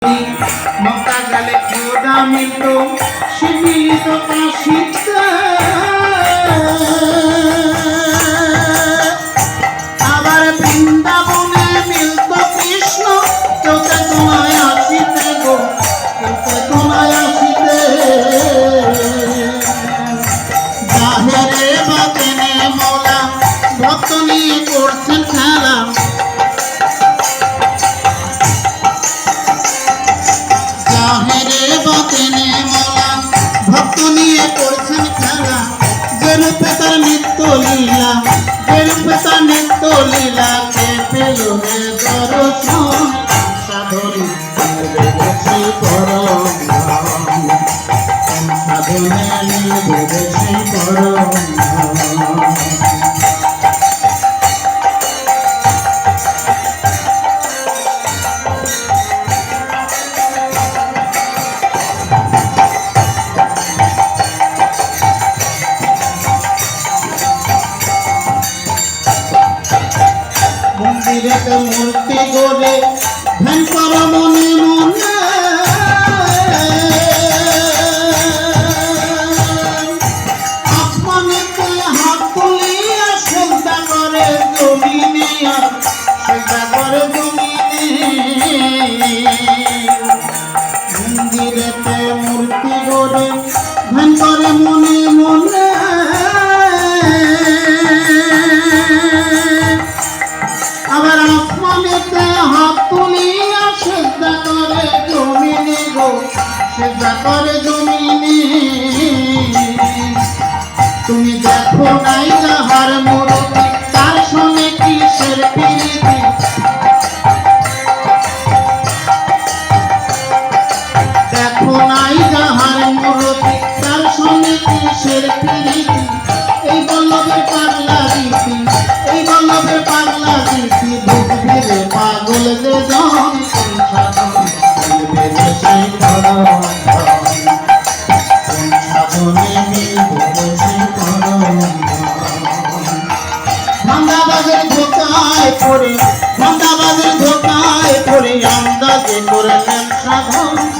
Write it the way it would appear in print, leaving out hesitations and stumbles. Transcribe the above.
মক্কা গেলে খোদা মিলত সে মিলিত কাশিতে আবার বৃন্দাবনে মিলত কৃষ্ণ কেউতে তোমায় আসিতে গো কেউতে তোমায় আসিতে জাহেরে বাতেনে মৌলা ভক্ত নিয়ে করছেন খেলা ভক্ত নিয়ে করছেন খেলা যে রূপে তার নিত্য লীলা যে রূপে তার নিত্য লীলা কে পেল রে দর্শন সাধনে বেড়েছে পরম সাধনে বেড়েছে পরম মন্দিরেতে মূর্তি গড়ে ধ্যান কর মনে মনে আসমানেতে হাত তুলিয়া সেজদা করে জমিনে সেজদা করে জমিনে মন্দিরেতে মূর্তি গড়ে ধ্যান করে মনে মনে আবার আসমানেতে হাত তুলিয়া সেজদা করে জমিনে গো সেজদা করে জমিনে তুমি দেখো নাই যাহার মূর্তি তার সঙ্গে কিসের প্রীতি দেখো নাই যাহার মূর্তি তার সঙ্গে কিসের প্রীতি এই বল্লভের পাগলা রীতি এই বল্লভের পাগলা রীতি বুঝবে পাগল যে জন ধান্দাবাজের ধোকায় পড়ে ধান্দাবাজের ধোকায় পড়ে আন্দাজে করলেন সাধন